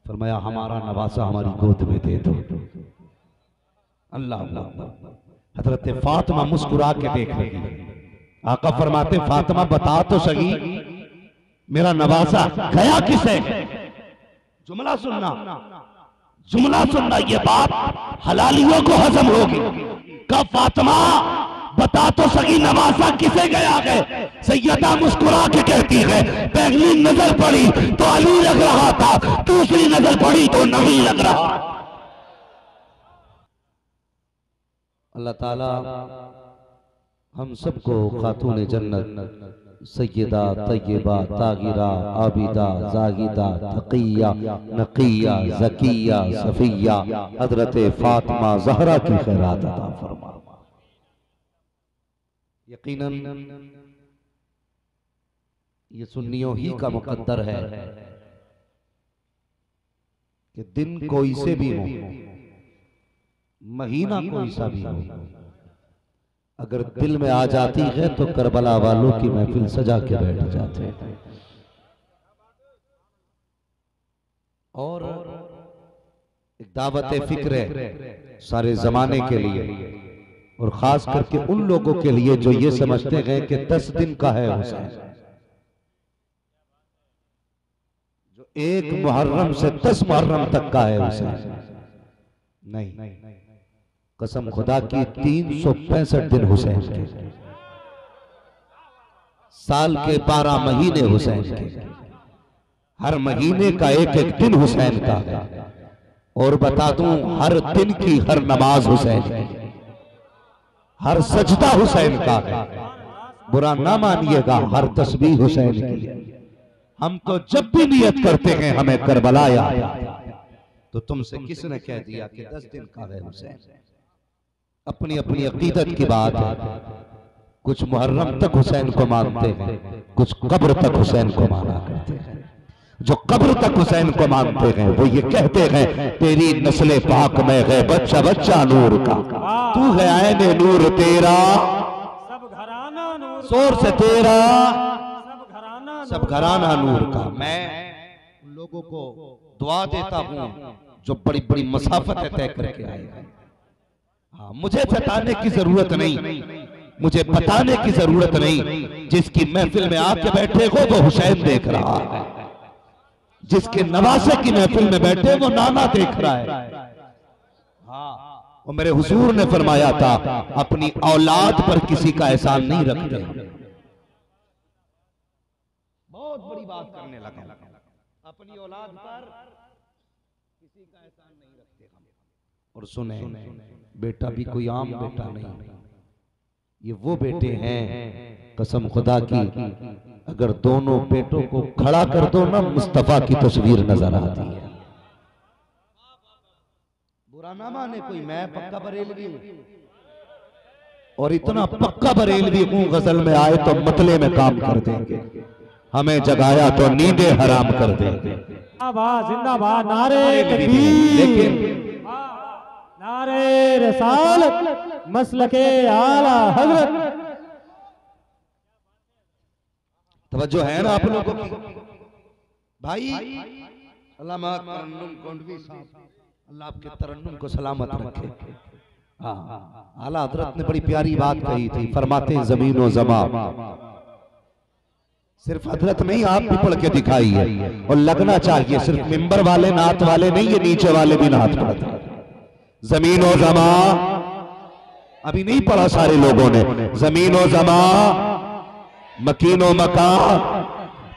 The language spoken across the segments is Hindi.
फरमाया हमारा नवासा हमारी गोद में दे दो। अल्लाह हजरत फातिमा मुस्कुरा के देख रही। आका फरमाते फातिमा बता तो सही मेरा नवासा गया किसे? जुमला सुनना, जुमला सुनना, ये बात हलालियों को हजम होगी। कब फातिमा बता तो सही नवासा किसे गया है? सैयदा मुस्कुरा के कहती है पहली नजर पड़ी तो अली लग रहा था, दूसरी नजर पड़ी तो नहीं लग रहा। अल्लाह ताला हम सबको खातून जन्नत सैयदा तय्यबा तागिरा आबिदा जाहिदा तकिया नकिया ज़किया सफिया हजरत फातिमा ज़हरा की खैरात अता फरमा। यकीनन ये सुन्नियों ही का मुकद्दर है कि दिन कोई से भी हो, महीना कोई सा भी हो, अगर दिल में आ जाती है तो करबला वालों की महफिल सजा के बैठ जाते हैं। और एक दावत फिक्र है सारे जमाने के लिए और खास करके उन लोगों के लिए जो ये समझते हैं कि 10 दिन का है हुसैन, जो 1 मुहर्रम से 10 मुहर्रम तक का है हुसैन। नहीं, कसम खुदा की 365 दिन हुसैन के, साल के 12 महीने हुसैन के, हर महीने का एक एक दिन हुसैन का है। और बता दूं हर दिन की हर नमाज हुसैन की, हर सजदा हुसैन का है। बुरा ना मानिएगा, हर तस्बीह हुसैन की है। हम तो जब भी नियत करते हैं हमें करबला याद आता है। तो तुमसे किसने कह दिया कि 10 दिन का है हुसैन? अपनी अपनी अकीदत की बात है। कुछ मुहर्रम तक हुसैन को मानते हैं, कुछ कब्र तक हुसैन को माना करते हैं। जो कब्र तक हुसैन को मानते हैं वो ये कहते हैं तेरी नस्ले पाक में है बच्चा बच्चा नूर का, तू है आईने नूर तेरा, सब घराना नूर, शोर से तेरा सब घराना नूर का। मैं उन लोगों को दुआ देता हूं जो बड़ी बड़ी मसाफत तय करके आए हैं। हाँ, मुझे बताने की जरूरत नहीं, मुझे बताने की जरूरत नहीं। जिसकी महफिल में आके बैठे हो वो हुसैन देख रहा है, जिसके नवासे की महफिल में बैठे वो नाना देख रहा है। हाँ, और मेरे हुजूर ने फरमाया था अपनी औलाद पर किसी का एहसान नहीं रखते। बहुत बड़ी बात करने लगा, अपनी औलाद पर किसी का एहसान नहीं रखते हम। और सुने, बेटा भी कोई आम बेटा नहीं, ये वो बेटे हैं कसम खुदा की, अगर दोनों बेटों को खड़ा कर दो ना मुस्तफा की तस्वीर नजर आती है। बुरा ना माने कोई, मैं पक्का बरेलवी हूं और इतना पक्का बरेलवी हूं गजल में आए तो मतले में काम कर देंगे, हमें जगाया तो नींदें हराम कर देंगे। जिंदाबाद नारे तकबीर, लेकिन नारे रसालत, मसलके आला हजरत। तवज्जो है ना आप लोगों की? भाई अल्लामा तरन्नुम गोंडवी साहब, अल्लाह आपके तरन्नुम को सलामत रखे। हाँ, आला हजरत ने बड़ी प्यारी बात कही थी, फरमाते हैं जमीन व ज़मा, सिर्फ हजरत नहीं आप भी पढ़ के दिखाई है और लगना चाहिए। सिर्फ मिंबर वाले नात वाले नहीं, ये नीचे वाले भी नात पढ़ते हैं। जमीन व ज़मा अभी नहीं पढ़ा सारे लोगों ने। जमीन व ज़मा मकीनो मका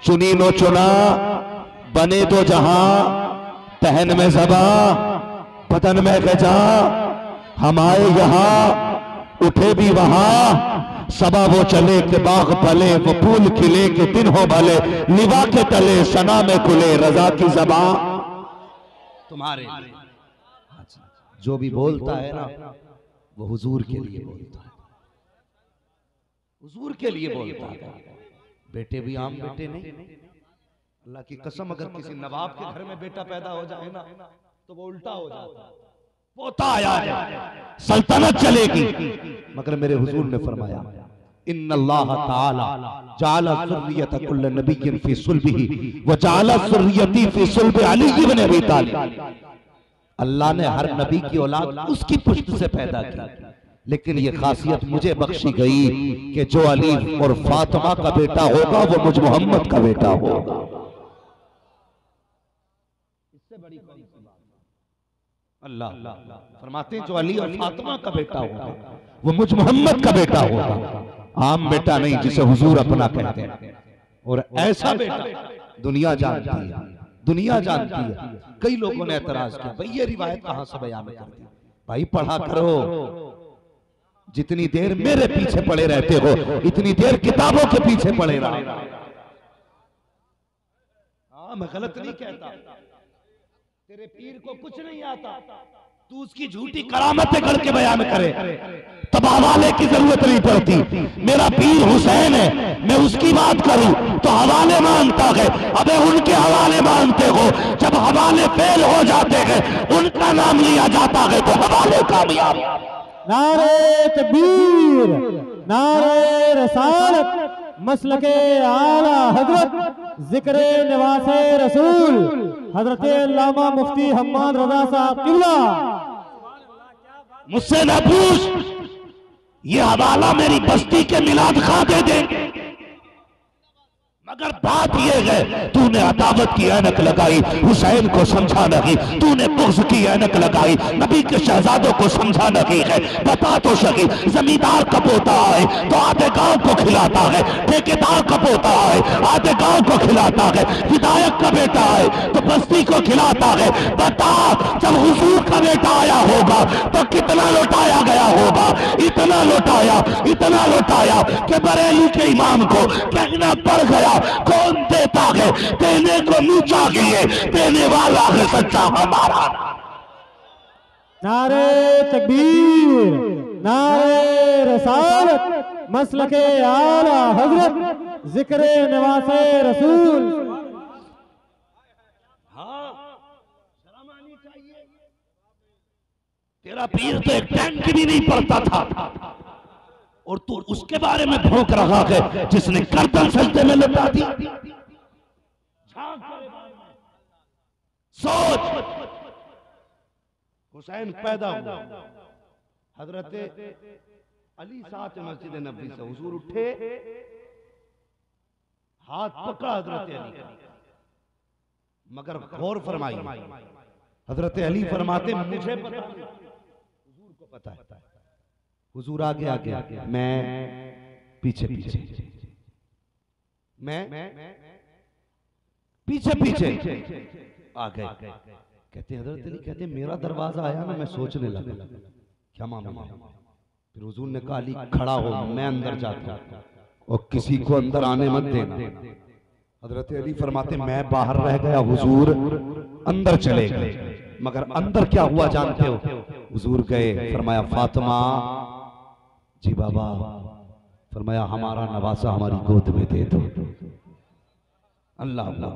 चुनीनो चुना, बने तो जहां तहन में ज़बा बदन में गजा, हम आए यहां उठे भी वहां, सबा वो चले के बाग फले, वो फूल खिले के दिन हो भले, लिवा के तले सना में खुले रजा की ज़बां तुम्हारे। जो भी बोलता है ना वो हुजूर के लिए बोलता है, हुजूर के लिए बोलता है। बेटे भी आम बेटे नहीं, अल्लाह की कसम अगर किसी नवाब के घर में बेटा पैदा हो जाए ना तो वो उल्टा हो जाता है, पोता आया है सल्तनत चलेगी। मगर मेरे हुजूर ने फरमाया इन्नल्लाह ताला जाला ज़ुर्रियत कुल्ल नबिय्यिन फी सुल्बिही व जाला ज़ुर्रियती फी सुल्बि अली इब्न अबी तालिब। अल्लाह ने हर नबी की औलाद उसकी पुश्त से पैदा की, लेकिन ये खासियत मुझे बख्शी गई कि जो अली और फातिमा का बेटा होगा वो मुझ मोहम्मद का बेटा होगा। इससे बड़ी कौन सी बात? अल्लाह फरमाते हैं जो अली और फातिमा का बेटा होगा वो मुझ मोहम्मद का बेटा होगा, आम बेटा नहीं जिसे हुजूर अपना कहते हैं। और ऐसा बेटा दुनिया जानती है, दुनिया जानती है। कई लोगों ने एतराज किया, भाई ये रिवायत कहां से बयान कर दी? भाई पढ़ा करो, जितनी देर मेरे पीछे पड़े रहते हो इतनी देर किताबों के पीछे पड़े रहो। हाँ, मैं गलत नहीं कहता, तेरे पीर को कुछ नहीं आता, तू उसकी झूठी करामतें करके बयान करे तब हवाले की जरूरत नहीं पड़ती। मेरा पीर हुसैन है, मैं उसकी बात करूं तो हवाले मांगता है। अबे उनके हवाले मांगते हो, जब हवाले फेल हो जाते हैं उनका नाम लिया जाता है तो हवाले कामयाब। नारे तकबीर, नारे रसालत, मसलके आला हजरत, जिक्रे नवासे रसूल हजरत अल्लामा मुफ्ती हम्माद रजा साहब किबला। मुझसे न पूछ, ये हवाला मेरी बस्ती के मिलाद खां दे देंगे, मगर बात यह है तूने अदावत की ऐनक लगाई, हुसैन को समझा नहीं, तूने बुग़्ज़ की ऐनक लगाई, नबी के शहजादों को समझा नहीं है। बता तो सही, जमींदार का पोता है तो आधे गांव को खिलाता है, ठेकेदार का पोता है आधे गांव को खिलाता है, विधायक का बेटा है तो बस्ती को खिलाता है। बता, जब हुजूर का बेटा आया होगा तो कितना लौटाया गया होगा? इतना लौटाया कि बरेली के इमाम को कहना पड़ गया, कौन देता है? देने को मुंह चाहिए, देने वाला है सच्चा हमारा। नारे तकबीर, नारे रसालत, मसलके आला हजरत, जिक्रे नवासे रसूल। हाँ, शर्म आनी चाहिए। तेरा पीर तो एक टैंक भी नहीं पड़ता था और तू उसके बारे में भौंक रहा है जिसने गर्दन सजदे में लटा दी। सोच, हुसैन पैदा हुआ, हजरत अली साथ मस्जिद नबी से हुजूर उठे, हाथ पकड़ा हजरत अली का, मगर गौर फरमाई, हजरत अली फरमाते मुझे पता नहीं, हुजूर को पता है। हुजूर आगे आगे, मैं पीछे पीछे, मैं पीछे पीछे आ गए। कहते हजरत अली कहते मेरा दरवाजा आया ना, मैं सोचने लगा क्या मामला है। फिर हुजूर ने कहा अली खड़ा हो, मैं अंदर जाता और किसी को अंदर आने मत देना। हजरत अली फरमाते मैं बाहर रह गया, हुजूर अंदर चले गए। मगर अंदर क्या हुआ जानते हो? हुजूर गए, फरमाया फातिमा जी बाबा, फरमाया हमारा नवासा हमारी गोद में दे दो। अल्लाह अल्लाह।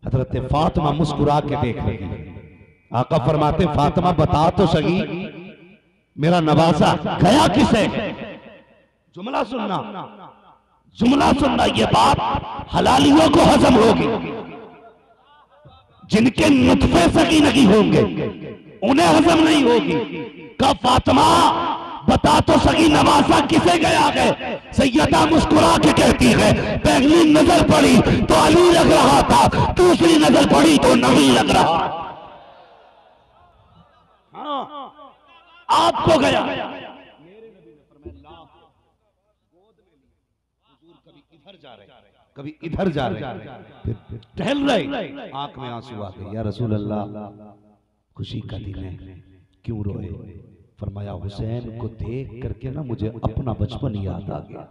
हजरत फातिमा मुस्कुरा के देख रही। आका फरमाते फातिमा बता तो सही मेरा नवासा गया किसे? जुमला सुनना, जुमला सुनना, ये बात हलालियों को हजम होगी, जिनके नुत्फे सही नहीं होंगे उन्हें हजम नहीं होगी। का फातिमा बता तो सही नवासा किसे गया है? सैयदा मुस्कुरा के कहती है पहली नजर पड़ी तो अली लग रहा था, दूसरी नजर पड़ी तो नहीं लग रहा। हाँ, आपको गया। कभी इधर जा रहे, फिर टहल रहे, आंख में आंसू आ गए, या रसूल अल्लाह खुशी का दिन है, क्यों रोए? फरमाया हुसैन को देख करके ना मुझे अपना बचपन याद आ गया,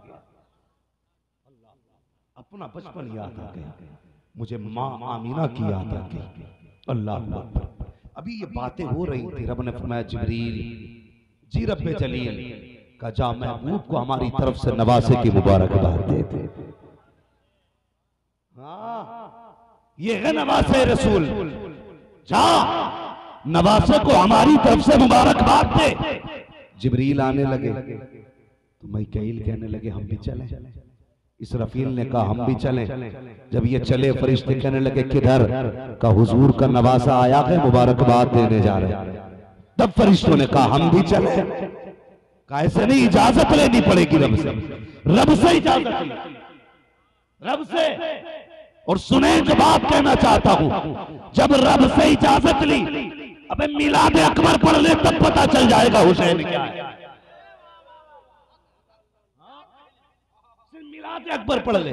अपना बचपन याद आ गया, मुझे माँ आमीना की याद आ गई। अल्लाह अल्लाह। अभी ये बातें हो रही थी, रब ने फरमाया जिब्रील जी रब्बे जलील का जा महबूब को हमारी तरफ से नवासे की मुबारकबाद दे दे। ये है नवासे रसूल, जा नवासे को हमारी तरफ से मुबारकबाद दे। जिब्रील आने लगे तो मीकाईल कहने लगे हम भी चलें। इसराफील ने कहा हम भी चलें। जब ये चले फरिश्ते कहने लगे किधर? का हुजूर का नवासा आया है, मुबारकबाद देने जा रहे हैं। तब फरिश्तों ने कहा हम भी चले। कहा ऐसे नहीं, इजाजत लेनी पड़ेगी रब से, रब से इजाजत ली, रब से। और सुने जो बात कहना चाहता हूं, जब रब से इजाजत ली, अबे मिलाद अकबर पढ़ ले तब पता चल जाएगा हुसैन क्या है। मिलाद अकबर पढ़ ले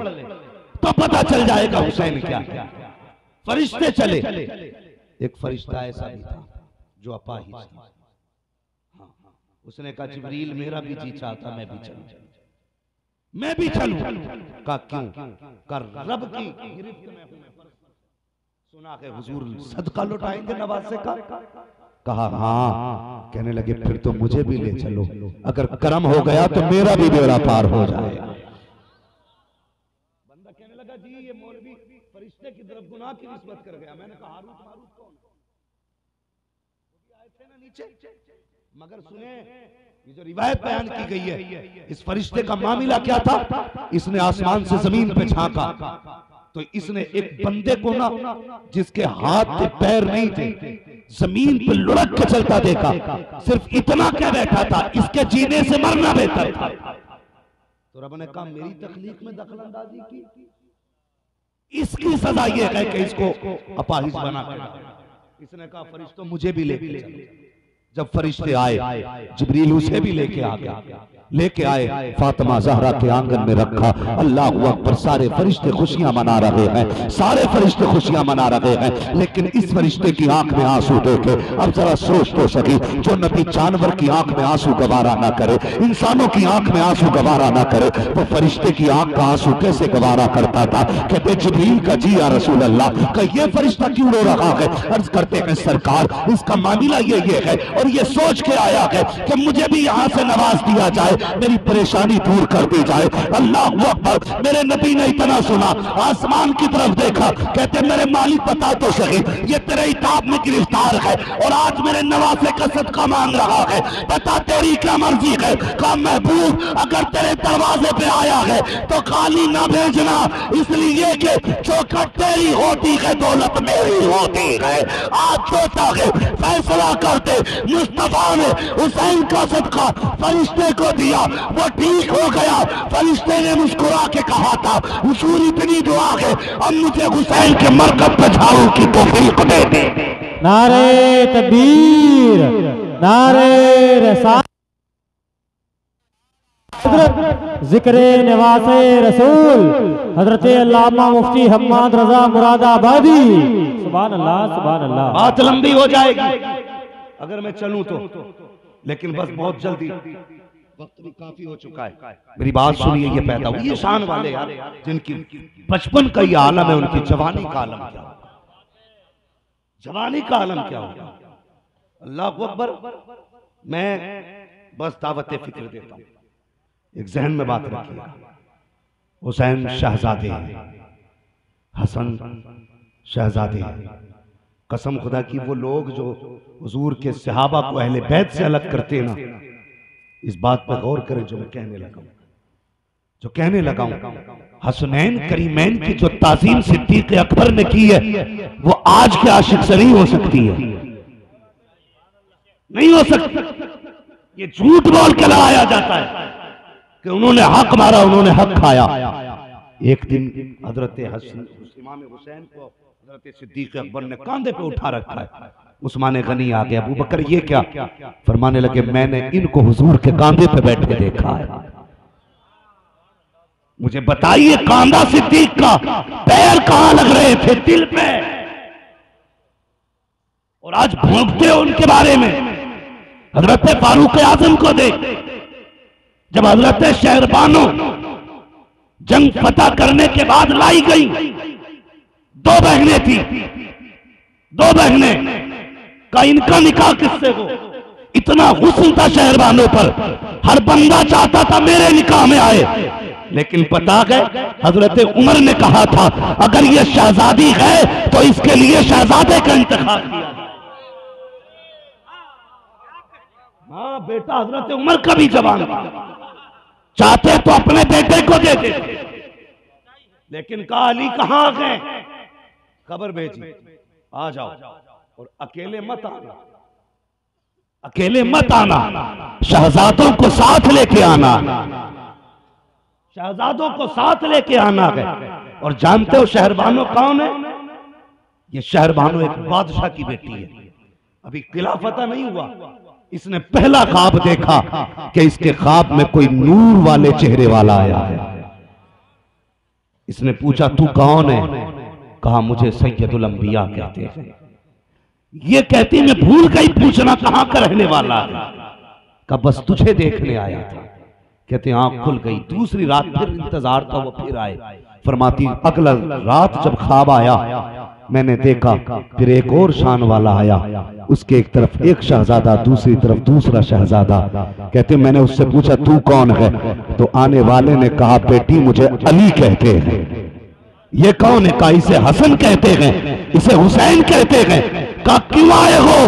तो पता चल जाएगा हुसैन क्या है। फरिश्ते चले। एक फरिश्ता ऐसा भी था जो अपाहिज था। उसने कहा जिब्रील मेरा भी जी चाहता मैं भी चलूं, मैं भी चलूं। कहा क्यों? कर रब की गिरफ्त में हूं मैं। सुना के हुजूर सदका लुटाएंगे नवासे का? कहा हाँ। कहने लगे फिर तो मुझे भी ले चलो, अगर करम हो गया तो मेरा भी बेड़ा पार हो जाए। बंदा कहने लगा जी ये मौलवी फरिश्ते की तरफ गुनाह की निस्बत कर गया। मैंने कहा हारूत मारूत कौन? आए थे ना नीचे। मगर सुने ये जो रिवायत बयान की गई है, इस फरिश्ते का मामला क्या था? इसने आसमान से जमीन पे झांका तो इसने एक बंदे को ना, जिसके हाथ पे पैर नहीं थे, जमीन पे लुढ़क के चलता देखा। सिर्फ इतना कह बैठा था इसके जीने से मरना बेहतर था। तो रब ने कहा मेरी तखलीक में दखलंदाजी की, इसकी सजा ये है कि इसको अपाहिज बना कर। इसने कहा फरिश्तों मुझे भी लेके चलो। जब फरिश्ते आए, जिब्रील उसे भी लेके आ गया। लेके आए, फातिमा ज़हरा के आंगन में रखा। अल्लाह अकबर। सारे फरिश्ते खुशियां मना रहे हैं, सारे फरिश्ते खुशियां मना रहे हैं। लेकिन इस फरिश्ते की आंख में आंसू देखे अब जरा सोच तो सकी, जो नबी जानवर की आंख में आंसू गवारा ना करे, इंसानों की आंख में आंसू गवारा ना करे, वो फरिश्ते की आंख का आंसू कैसे गवारा करता था? कहते जिब्रील का जी या रसूल अल्लाह का ये फरिश्ता क्यों रो रहा है? अर्ज करते हैं सरकार इसका मामला ये है और ये सोच के आया है कि मुझे भी यहां से नवाज दिया जाए, मेरी परेशानी दूर कर दी जाए। अल्लाह अकबर। मेरे नबी ने इतना सुना, आसमान की तरफ देखा, कहते मेरे मालिक बता तो सही, ये तेरे इताब में गिरफ्तार है और आज मेरे नवासे का सदका मांग रहा है, बता तेरी क्या मर्जी है? कहा महबूब अगर तेरे दरवाजे पे आया है तो खाली ना भेजना, इसलिए कि चौखट तेरी होती है दौलत मेरी होती है। आज सोचा है फैसला करते, मुस्तफा ने हुसैन का सदका फरिश्ते को दिया, वो ठीक हो गया। फरिश्ते ने मुस्कुरा के कहा था हुजूर इतनी दुआ है, अब मुझे हुसैन के मरकब पे जाऊं की तौफीक दे दे। नारे तकबीर, नारे रसालत, जिक्रे नवासे रसूल हजरत अल्लामा मुफ्ती हम्माद रजा मुरादाबादी। सुभान अल्लाह, सुभान अल्लाह। बात लंबी हो जाएगी अगर मैं चलूं तो, लेकिन बस बहुत जल्दी, वक्त भी काफी हो चुका है। मेरी बात सुनिए, ये पैदा हुई ये शान वाले यार जिनकी बचपन का ये आलम है, उनकी जवानी का आलम क्या होगा? जवानी का आलम क्या होगा? अल्लाह अकबर। मैं बस दावत फिक्र देता हूं, एक जहन में बात रखिएगा। हुसैन शहजादे हैं, हसन शहजादे हैं। कसम खुदा की वो लोग जो हुजूर के सहाबा को अहले बैत से अलग करते हैं ना, इस बात पर गौर करें जो मैं कहने लगा हूं। हसनैन करीमैन की जो ताज़ीम सिद्दीक़ अकबर ने की है, वो आज के आशिक से नहीं हो सकती है, नहीं हो सकती। ये झूठ बोल के लगाया जाता है कि उन्होंने हक मारा, उन्होंने हक खाया। एक दिन हजरत इमाम हुसैन को हजरत सिद्दीक़ अकबर ने कांधे पे उठा रखा है। उस्मान गनी आ गया, अबू बकर ये क्या? फरमाने लगे मैंने इनको हुजूर के कांधे पे बैठे देखा है। मुझे बताइए कांधा सिद्दीक का पैर कहां लग रहे थे? दिल पे। और आज भोंकते हो उनके बारे में। हजरत फारूक आजम को देख, जब हजरत शहरबानो जंग फतह करने के बाद लाई गई, दो बहनें थी, दो बहनें का इनका निकाह किससे हो? इतना हुस्न था शहरबानों पर, हर बंदा चाहता था मेरे निकाह में आए। लेकिन पता गए हजरत उमर ने कहा था अगर ये शहजादी है तो इसके लिए शहजादे का इंतखाब किया। हाँ बेटा, हजरत उमर का भी जवान था। चाहते तो अपने बेटे को देते, लेकिन कहा अली कहां गए, खबर भेजी आ जाओ और अकेले मत आना, अकेले मत आना, शहजादों को साथ लेके आना, शहजादों को साथ लेके आना है। और जानते हो शहरबानो कौन है? ये शहरबानो एक बादशाह की बेटी है, अभी किला फतह नहीं हुआ, इसने पहला ख्वाब देखा कि इसके ख्वाब में कोई नूर वाले चेहरे वाला आया है। इसने पूछा तू कौन है? कहा मुझे सैयदुल अंबिया कहते हैं। ये कहती मैं भूल गई पूछना कहां का रहने वाला है। कहा बस तुझे देखने आया था। कहते आंख खुल गई। दूसरी रात फिर इंतजार था, वो फिर आए। फरमाती अगला रात जब ख्वाब आया मैंने देखा, फिर एक और शान वाला आया, उसके एक तरफ एक शहजादा, दूसरी तरफ दूसरा शहजादा। कहते मैंने उससे पूछा तू कौन है? तो आने वाले ने कहा बेटी मुझे अली कहते हैं। ये कौन है? कहा इसे हसन कहते हैं, इसे हुसैन कहते हैं। कहा क्यों आए हो?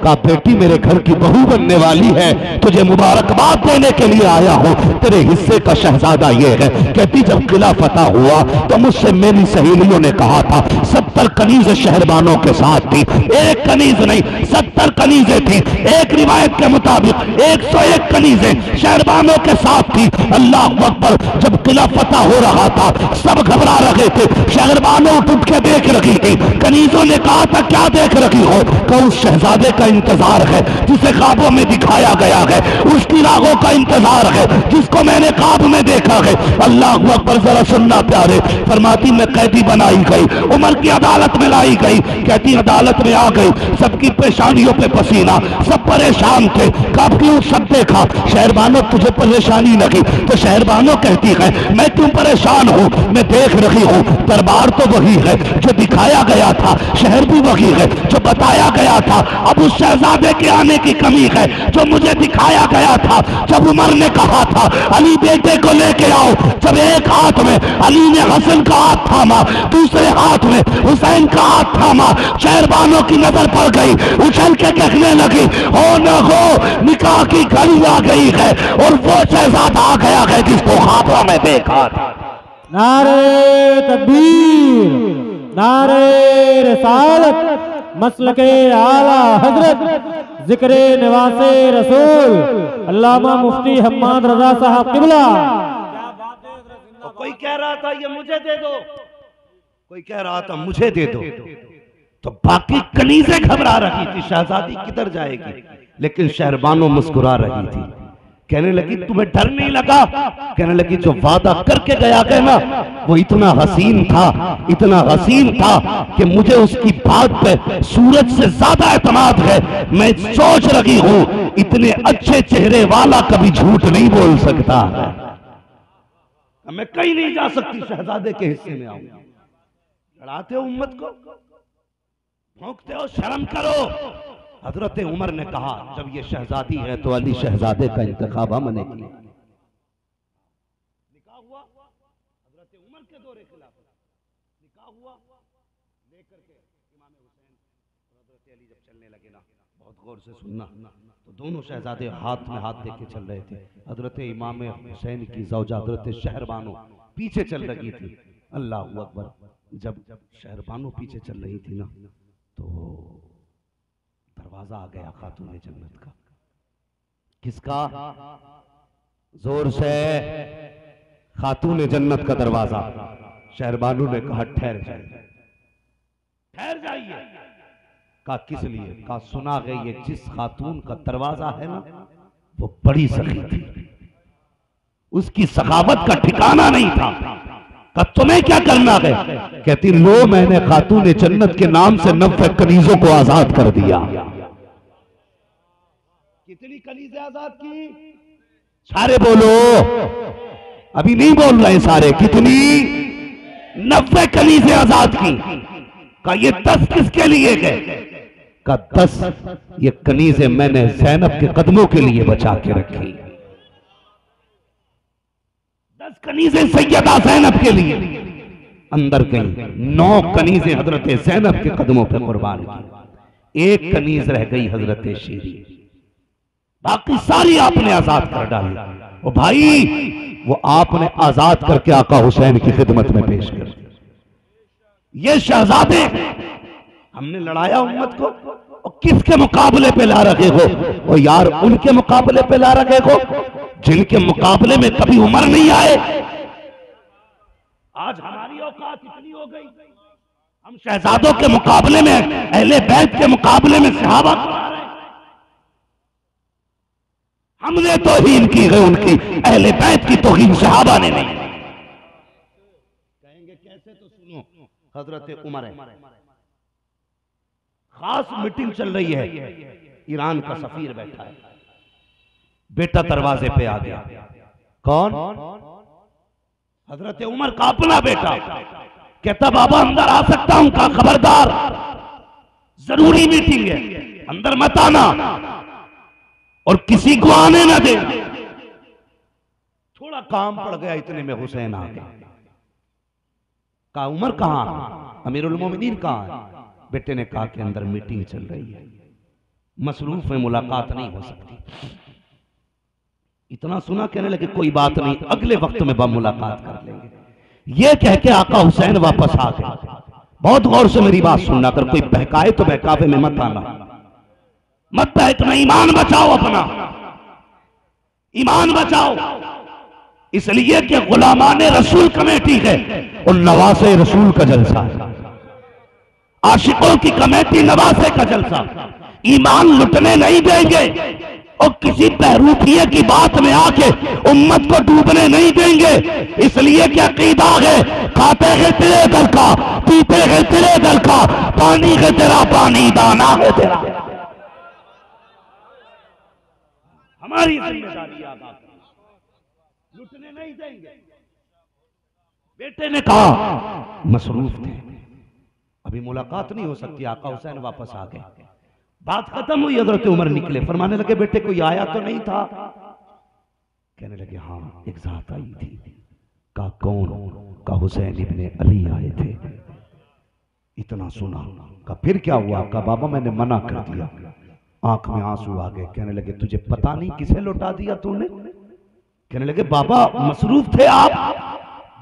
कहा बेटी मेरे घर की बहू बनने वाली है, तुझे मुबारकबाद देने के लिए आया हूं, तेरे हिस्से का शहजादा ये है। कहती जब किला फतह हुआ तो मुझसे मेरी सहेलियों ने कहा था 70 कनीज़ें शहरबानों के साथ थी, एक कनीज नहीं 70 कनीज़ें थी। एक रिवायत के मुताबिक 101 कनीज़ें शहरबानों के साथ थी। अल्लाह अकबर। जब किला फतह हो रहा था सब घबरा रहे थे, शहरबानों उठ के देख रही थी। कनीजों ने कहा था क्या देख रही हो? कि उस शहजादे का इंतजार है जिसे ख्वाबों में दिखाया गया है, उसकी राहों का इंतजार है जिसको मैंने ख्वाब में देखा है। अल्लाह अकबर। जरा सुनना प्यारे। फरमाती में कैदी बनाई गई, उमर की अदालत में लाई गई। कहती अदालत में आ गई, सबकी पेशानियों पे पसीना, सब परेशान थे। कब क्यों? सब देखा। शहरबानो तुझे परेशानी लगी? तो शहरबानो कहती है मैं क्यों परेशान हूं? मैं देख रही हूं दरबार तो वही है जो दिखाया गया था, शहर भी वही है जो बताया गया था। अब उस शहजादे के आने की कमी है जो मुझे दिखाया गया था। जब उमर ने कहा था अली बेटे को लेके आओ, जब एक हाथ में अली ने हसन का हाथ थामा, दूसरे हाथ में हुसैन का हाथ थामा, शहरबानों की नजर पड़ गई, उछल के कहने लगी हो न हो निकाह की घड़ी आ गई है और वो शहजादा आ गया है जिसको ख्वाबों में देखा था। नारे तकबीर, नारे रिसालत, मसलके आला हजरत जिक्रे निवासे रसूल अल्लामा मुफ्ती हम्माद रजा साहब किबला। कोई कह रहा था ये मुझे दे दो, कोई कह रहा था मुझे दे दो, तो बाकी कनीज़ें घबरा रही थी शहजादी किधर जाएगी, लेकिन शहरबानो मुस्कुरा रही थी। कहने लगी तुम्हें डर नहीं लगा? कहने लगी जो वादा करके गया है ना वो इतना हसीन था, इतना हसीन था कि मुझे उसकी बात पे सूरज से ज्यादा एतमाद है। मैं सोच रही हूं इतने अच्छे चेहरे वाला कभी झूठ नहीं बोल सकता है, मैं कहीं नहीं जा सकती, शहजादे के हिस्से में आऊंगी। लड़ाते हो उम्मत को, भौंकते हो, शर्म करो। हजरत उमर ने कहा जब ये शहजादी है तो अली शहजादे का इंतखाब हमने किया। निकाह हुआ हजरत उमर के दौरे खिलाफत, निकाह हुआ लेकर के इमाम हुसैन और हजरत अली जब चलने लगे ना, बहुत गौर से सुनना, तो दोनों शहजादे हाथ में हाथ देके चल रहे थे। हजरत इमाम हुसैन की ज़ौजा हजरत शहरबानो पीछे चल रही थी। अल्लाह अकबर। जब शहरबानो पीछे चल रही थी ना तो दरवाजा आ गया खातून जन्नत का। किसका? जोर से खातून जन्नत का दरवाजा। शहरबानो ने कहा ठहर जाइए, ठहर जाइए। कहा किस लिए? कहा सुना गई ये जिस खातून का दरवाजा है ना वो बड़ी सखी थी, उसकी सखावत का ठिकाना नहीं था। कहा तुम्हें क्या करना है? कहती लो मैंने खातून जन्नत के नाम से 90 कनीजों को आजाद कर दिया। कितनी कनीजें आजाद की? सारे बोलो, अभी नहीं बोल रहे सारे। कितनी? 90 कनीजें आजाद की। कहा ये 10 किसके लिए गए? कहा 10 ये कनीजें मैंने ज़ैनब के कदमों के लिए बचा के रखी। 10 कनीजें सैयदा ज़ैनब के लिए अंदर गई, 9 कनीजें हजरत ज़ैनब के कदमों पर कुर्बान की, 1 कनीज रह गई हजरत शीरी, बाकी सारी आपने आजाद कर डाली। ओ भाई वो आपने आजाद करके आका हुसैन की खिदमत में पेश कर दिया। ये शहजादे हमने लड़ाया उम्मत को, और किसके मुकाबले पे ला रखे हो? और यार उनके मुकाबले पे ला रखे हो जिनके मुकाबले में कभी उमर नहीं आए। आज हमारी औकात इतनी हो गई, हम शहजादों के मुकाबले में, अहले बैत के मुकाबले में सहाबा को ला रहे हैं। हमने तौहीन की है उनकी, अहले बैत की तौहीन सहाबा ने नहीं। कहेंगे कैसे? तो सुनो, हजरत उमर है, खास मीटिंग चल रही है, ईरान का सफीर बैठा है, बेटा दरवाजे पे आ गया। कौन? हजरत उमर का अपना बेटा। कहता बाबा अंदर आ सकता हूं? कहा खबरदार, जरूरी मीटिंग है, अंदर मत आना और किसी को आने ना दे। थोड़ा काम पड़ गया, इतने में हुसैन आ गया। कहा उमर कहां? अमीरुल मोमिनीन कहां है? बेटे ने कहा कि अंदर मीटिंग चल रही है, मसरूफ में मुलाकात नहीं हो सकती। इतना सुना, कहने लगे कोई बात नहीं, अगले वक्त में बम मुलाकात कर लेंगे। ये कह के आका हुसैन वापस आ गए। बहुत गौर से मेरी बात सुनना, अगर कोई बहकाए तो बहकावे में मत आना, मत बहकना, ईमान बचाओ अपना, ईमान बचाओ। इसलिए कि गुलामाने रसूल कमेटी है और नवासे रसूल का जलसा है, आशिकों की कमेटी नवासे का जलसा। ईमान लुटने नहीं देंगे और किसी बहरूपिये की बात में आके उम्मत को डूबने नहीं देंगे। इसलिए कि अकीदा है, खाते हैं तेरे दल का, पीते हैं तेरे दल का, पानी है तेरा पानी, दाना है तेरा। हमारी जिम्मेदारी आगा लुटने नहीं देंगे। बेटे ने कहा मसरूफ थे, अभी मुलाकात नहीं हो सकती। आका हुसैन वापस आ गए, बात खत्म हुई। हजरत उमर निकले, फरमाने लगे बेटे कोई आया तो नहीं था? कहने लगे हाँ एक जात आई थी। कहा कौन? कहा हुसैन इब्ने अली आए थे। इतना सुना, कहा फिर क्या हुआ? कहा बाबा मैंने मना कर दिया। आंख में आंसू आ गए। कहने लगे तुझे पता नहीं किसे लौटा दिया तूने? कहने लगे बाबा मसरूफ थे आप।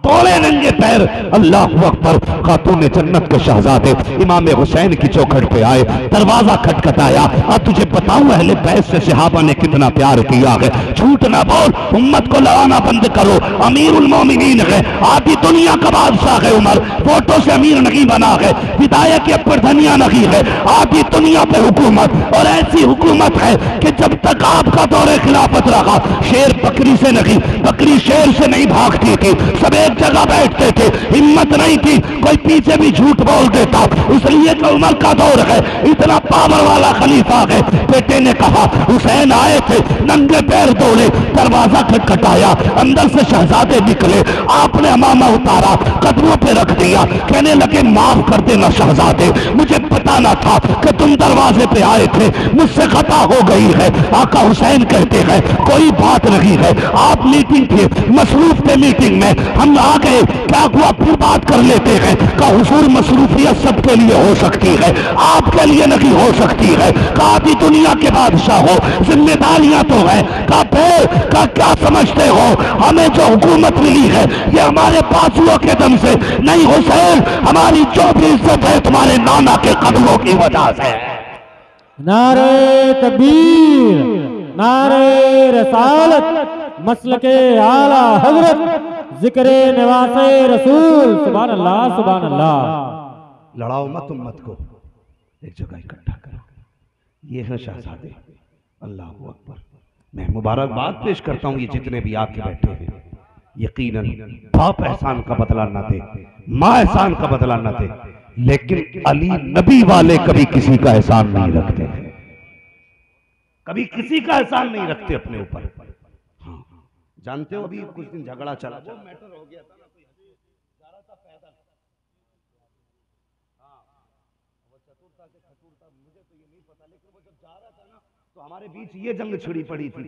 तोड़े नंगे पैर अल्लाह अकबर, खातून जन्नत के शहजादे इमाम हुसैन की चौखट पे आए, दरवाजा खटखटाया। अब तुझे बताऊं अहले बैत से सहाबा ने कितना प्यार किया है। झूठ ना बोल, उम्मत को लड़ाना बंद करो। अमीरुल मोमिनीन है, आधी दुनिया का बादशाह है उमर, वोटों से अमीर नहीं बना है, विधायक के प्रधानिया नहीं है, आधी दुनिया पे हुकूमत। और ऐसी हुकूमत है कि जब तक आपका दौरे खिलाफत रहा, शेर बकरी से नहीं, बकरी शेर से नहीं भागती थी, सब एक जगह बैठते थे, हिम्मत नहीं थी कोई पीछे भी झूठ बोल देता। इसलिए कि उमर का दौर है, इतना पावर वाला खलीफा है। बेटे ने कहा हुसैन आए थे, नंगे पैर दौड़े, दरवाजा खटखटाया, अंदर से शहजादे निकले। आपने अमामा उतारा, कदमों पे रख दिया। कहने लगे माफ कर देना शहजादे, मुझे पता ना था कि तुम दरवाजे पे आए थे, मुझसे खता हो गई है। आका हुसैन कहते हैं कोई बात नहीं है, आप मीटिंग थे, मसरूफ थे मीटिंग में, हम आ गए, क्या हुआ फिर बात कर लेते हैं। का हुजूर मसरूफियत सबके लिए हो सकती है, आपके लिए नहीं हो सकती है। कहा भी दुनिया के बादशाह हो, जिम्मेदारियां तो है। का फिर का क्या समझते हो, हमें जो हुकूमत मिली है ये हमारे बाजुओं के दम से नहीं हुसैन, हमारी जो भी इज्जत है तुम्हारे नाना के कदमों की वजह से। नारे तकबीर, नारे रसालत, मसलके आला हजरत, जिक्रे निवासे रसूल। सुभान अल्लाह, सुभान अल्लाह। लड़ाओ मत उम्मत को, एक जगह इकट्ठा करो। ये है शहजादे। अल्लाह अकबर। मैं मुबारकबाद पेश करता हूँ ये जितने भी आके बैठे हैं। यकीनन बाप एहसान का बदला ना दे, माँ एहसान का बदला ना दे, लेकिन अली नबी वाले कभी किसी का एहसान नहीं रखते, कभी किसी का एहसान नहीं रखते अपने ऊपर। हाँ जानते हो अभी कुछ दिन झगड़ा चला, वो मैटर हो गया था ना, कोई जा रहा था पैदल, हाँ वो चतुरता से खतुरता मुझे तो ये नहीं पता, लेकिन वो जब जा रहा था ना तो हमारे बीच ये जंग छिड़ी पड़ी थी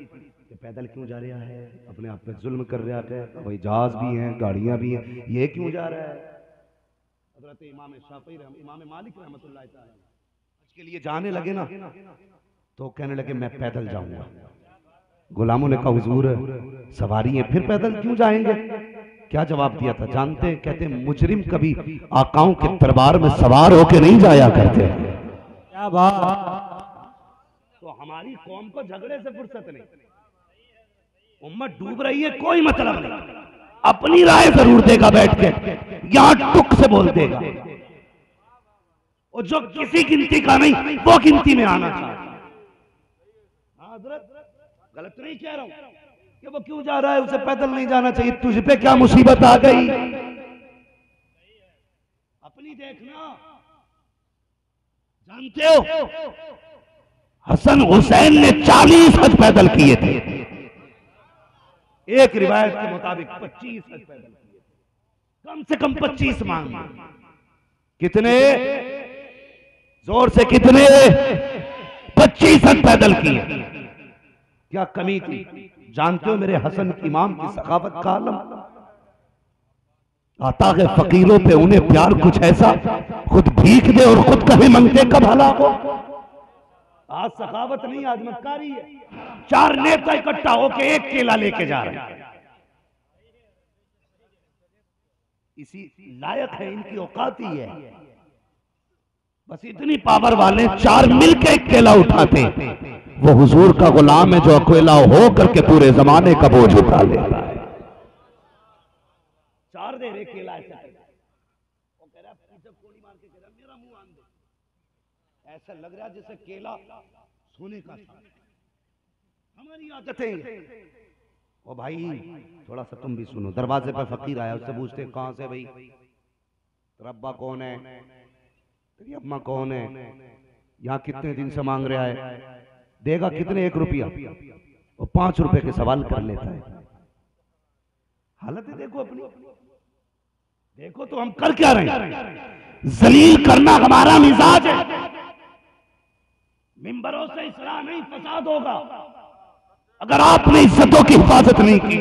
कि पैदल क्यों जा रहा है, अपने आप पे जुल्म कर रहा है, भाई जहाज भी हैं गाड़ियां भी हैं, ये क्यों जा रहा है। हजरत इमाम शाफी इमाम मालिक रहमतुल्लाह अलैह के लिए जाने लगे ना तो कहने लगे मैं पैदल जाऊंगा। गुलामों ने कहा हुजूर सवारी है, फिर पैदल क्यों जाएंगे? क्या जवाब दिया था जानते हैं? कहते मुजरिम कभी आकाओं के दरबार में सवार होके नहीं जाया करते। क्या बात। तो हमारी कौम को झगड़े से फुर्सत नहीं, उम्मत डूब रही है, कोई मतलब नहीं, अपनी राय जरूर देगा बैठ के, यहां टुक से बोल देगा, और जो किसी गिनती का नहीं वो गिनती में आना चाहिए। गलत नहीं कह रहा हूं कि वो क्यों जा रहा है, उसे पैदल नहीं जाना चाहिए, तुझ पे क्या मुसीबत आ गई, अपनी देखना। जानते हो हसन हुसैन ने 40 हज पैदल किए थे, एक रिवायत के मुताबिक 25 हज पैदल किए, कम से कम 25 मांग। कितने जोर से, कितने? 25 हज पैदल किए। क्या कमी थी? जानते हो मेरे हसन इमाम की सखावत का आलम, आता है फकीरों पे उन्हें प्यार कुछ ऐसा, खुद भीख दे और खुद कहे मंगते कब भला हो। आज सखावत नहीं, आज मक्कारी है। 4 नेता इकट्ठा होके एक केला लेके जा रहे हैं, इसी लायक है, इनकी औकात ही है, बस इतनी पावर वाले 4 मिलके एक केला उठाते। वो हुजूर का गुलाम है जो अकेला हो करके पूरे जमाने का बोझ उठा लेता है। 4 दे रहे केला ऐसा, वो कह रहा पीछे गोली मार के कह रहा मेरा मुंह आन दे, ऐसा लग रहा जैसे केला सोने का था। हमारी आदतें। ओ भाई थोड़ा सा तुम भी सुनो। दरवाजे पर फकीर आया, उससे पूछते कहां से भाई, तेरा अब्बा कौन है, तेरी अम्मा कौन है, यहाँ कितने दिन से मांग रहा है, देगा कितने? 1 रुपया। वो 5 रुपए के सवाल कर लेता है। हालत है देखो अपनी, देखो तो हम कर क्या रहे हैं। जलील करना हमारा मिजाज है, मिंबरों से इस्लाह नहीं फसाद होगा अगर आपने इज्जतों की हिफाजत नहीं की।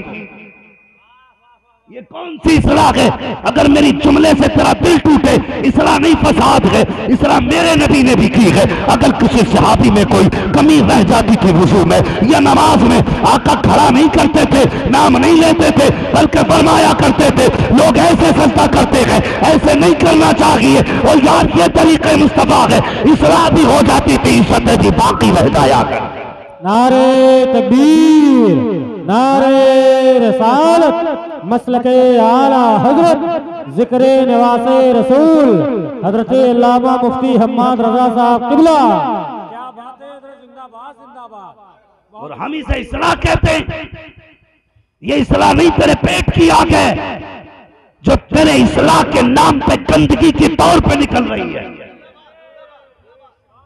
ये कौन सी इस्लाह है? अगर मेरी जुमले से तेरा दिल टूटे, इस्लाह नहीं फसाद है, इस्लाह मेरे नबी ने भी की है। अगर किसी सहाबी में कोई कमी रह जाती थी वुजू में या नमाज में, आका खड़ा नहीं करते थे, नाम नहीं लेते थे, बल्कि फरमाया करते थे लोग ऐसे सजदा करते हैं, ऐसे नहीं करना चाहिए। और यार ये तरीके मुस्तफा है, इस्लाह भी हो जाती थी, इज्जत की बाकी रह जाया कर। नारे तकबीर, नारे रसालत, मसलके आला हजरत जिक्रे नवासे रसूल हजरत अल्लामा मुफ्ती हम्माद रजा साहब किबला। क्या बात है हजरत, जिंदाबाद जिंदाबाद। और हम इसे इस्लाह कहते हैं। ये इस्लाह नहीं तेरे पेट की आग है जो तेरे इस्लाह के नाम पे गंदगी के तौर पे निकल रही है।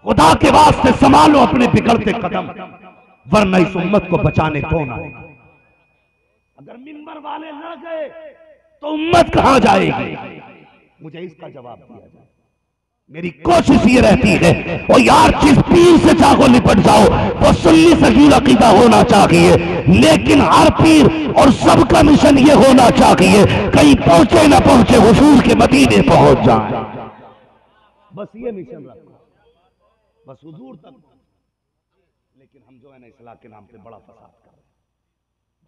खुदा के वास्ते संभालो अपने बिगड़ते कदम, वरना इस उम्मत को बचाने कौन आएगा। अगर मिंबर वाले लड़ गए तो उम्मत कहां जाएगी? मुझे इसका जवाब दिया जाए। मेरी कोशिश ये रहती है, और यार जिस पीर से चाहो निपट जाओ वो सुन्नी सगीर अकीदा होना चाहिए, लेकिन हर पीर और सबका मिशन ये होना चाहिए कहीं पहुंचे ना पहुंचे हुजूर के मदीने पहुंच जाए। बस ये मिशन रखो, बस हुजूर तक। लेकिन हम जो है ना इस्लाह के नाम पे बड़ा फसाद कर रहे हैं।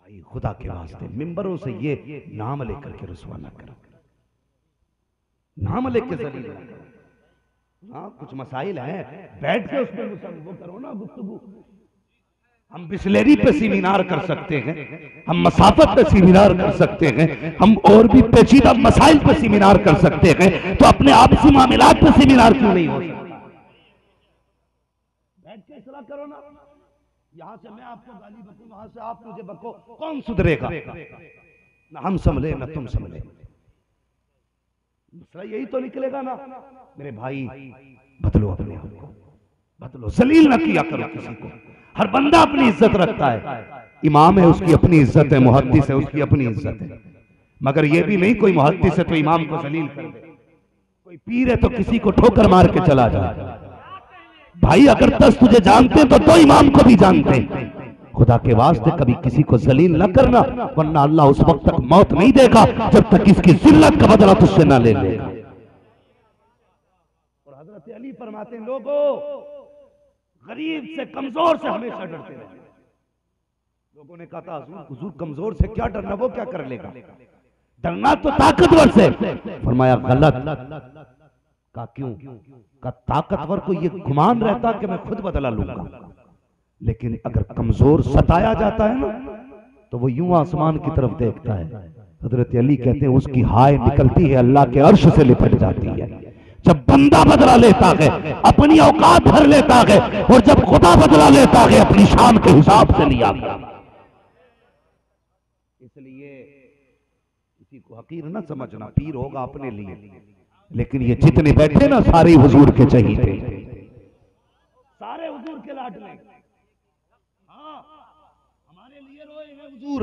भाई खुदा के वास्ते मिंबरों से ये नाम लेकर के रुसवा न करो, नाम लेके जलील न करो। हाँ कुछ मसाइल हैं, बैठ के उसमें वो करो ना गुफ्तगू। हम बिस्लेरी पे सेमिनार कर सकते हैं, हम मसाफत पे सेमिनार कर सकते हैं, हम और भी पेचीदा मसाइल पे सेमिनार कर सकते हैं, तो अपने आपसी मामलात पे सेमिनार क्यों नहीं हो सकता? बैठ के इस्लाह करो ना। यहां से मैं आपको गाली बकूं, वहां से आप मुझे बको, कौन सुधरेगा? ना हम संभले ना तुम संभले, मसला यही तो निकलेगा ना। मेरे भाई बदलो अपने आप को, बदलो, जलील ना किया करो किसी को। हर बंदा अपनी इज्जत रखता है, इमाम है उसकी अपनी इज्जत है, मुहद्दिस है उसकी अपनी इज्जत है, मगर ये भी नहीं कोई मुहद्दिस है तो इमाम को जलील कर दे, कोई पीर है तो किसी को ठोकर मार के चला जाए। भाई अगर 10 तुझे जानते तो 2 इमाम को भी जानते। खुदा के वास्ते कभी किसी को जलील न करना, वरना अल्लाह उस वक्त तक मौत नहीं देगा जब तक इसकी जिल्लत का बदला तुझसे न ले लेगा। और हजरत अली फरमाते हैं, लोगों गरीब से कमजोर से हमेशा डरते रहे, लोगों ने कहा था हुजूर कमजोर से क्या डरना, वो क्या कर लेगा, डरना तो ताकतवर से। फरमाया गलत। का क्यों? का ताकतवर को ये गुमान रहता कि मैं खुद बदला लूंगा, लेकिन अगर कमजोर सताया जाता है ना तो वो यूं आसमान की तरफ देखता है। हजरत अली कहते हैं उसकी हाय निकलती है अल्लाह के अर्श से लिपट जाती है। जब बंदा बदला लेता है अपनी औकात भर लेता है, और जब खुदा बदला लेता है अपनी शान के हिसाब से लिया गया। इसलिए किसी को हकीर न समझना, पीर होगा अपने लिए, लेकिन ये जितने बैठे ना सारे हुजूर के चाहिए, सारे हुजूर के लाडले। हाँ, हमारे लिए रोएंगे हुजूर,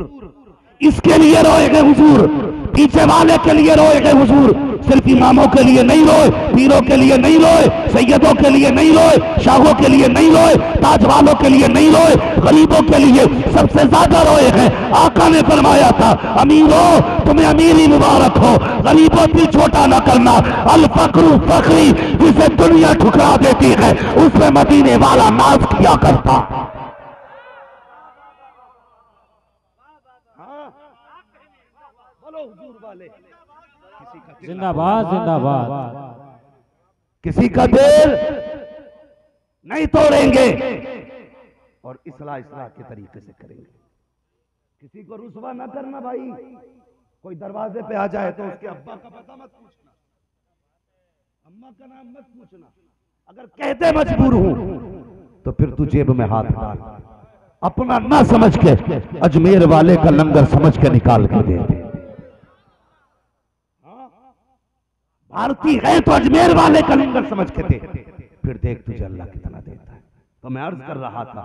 इसके लिए रोएंगे हुजूर, पीछे वाले के लिए रोएंगे हुजूर। सिर्फ इमामों के लिए नहीं रोए, पीरों के लिए नहीं रोए, सैयदों के लिए नहीं रोए, शाहों के लिए नहीं रोए, ताज वालों के लिए नहीं रोए, गरीबों के लिए सबसे ज्यादा रोए हैं। आका ने फरमाया था अमीरों तुम्हें अमीरी मुबारक हो, गरीबों दिल छोटा ना करना। अल फकरू फकरी, जिसे दुनिया ठुकरा देती है उसमें मदीने वाला नाज किया करता। जिंदाबाद जिंदाबाद। किसी का दिल नहीं तोड़ेंगे और इस्लाह के तरीके से करेंगे। किसी को रुसवा ना करना भाई। कोई दरवाजे पे आ जाए तो उसके अब्बा का पता मत पूछना, अम्मा का नाम मत पूछना। अगर कहते मजबूर हूं तो फिर तू जेब में हाथ डाल, अपना ना समझ के अजमेर वाले का लंगर समझ के निकाल के दे दे। भारतीय है तो अजमेर वाले का लंगर समझ के दे, फिर देख तुझे अल्लाह कितना देता है। तो मैं अर्ज कर रहा था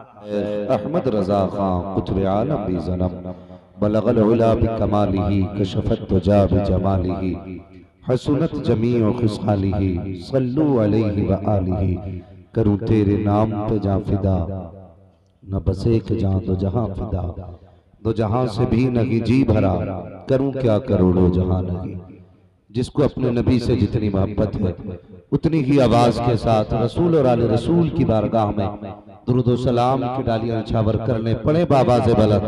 अहमद रजा खां कुतुब आलम भी ज़नम बलगल उला बिकमालिही कशफत तुजा बिजमालिही हसनत जमीअ खिसालिही सल्लू अलैहि व आलिही। करूं तेरे नाम पे जा फिदा, न बस एक जान दो जहां फिदा, दो जहां से भी नहीं जी भरा, करूं क्या करोड़ों जहां नहीं। जिसको अपने नबी से जितनी मोहब्बत है उतनी ही आवाज के साथ रसूल और आले रसूल की बारगाह में दुरूद व सलाम की डालियां निछावर करने पड़े बाबा से बुलंद।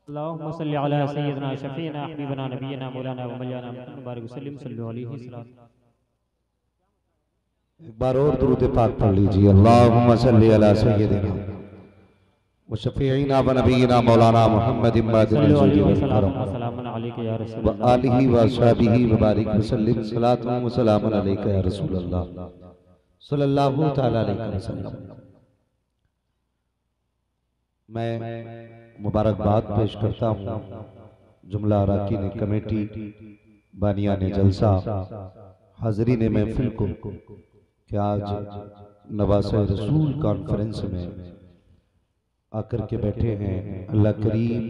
अल्लाहुम्मा सल्ली अला सय्यिदना शफीना हबीबना नबीना मौलाना व मौलाना मुबारक वसल्लम सल्लल्लाहु अलैहि वसल्लम। एक बार और दुरूद पाक पढ़ लीजिए। अल्लाहुम्मा सल्ली अला सय्यिदिना व शफीना व नबीना मौलाना मुहम्मद सल्लल्लाहु अलैहि वसल्लम सलामुन अलैका या रसूल व आलिही व अस्हाबिही व बारिक वसल्लम सलातु व सलामुन अलैका या रसूल अल्लाह सल्लल्लाहु तआला अलैहि वसल्लम। मैं मुबारकबाद पेश करता हूँ जुमला अराकीन कमेटी, बानियान जलसा, हाज़रीन महफिल को कि आज नवासे रसूल कॉन्फ्रेंस में आकर के बैठे हैं। अल्लाह करीम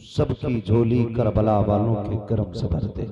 सबकी झोली करबला वालों के करम से भर दे।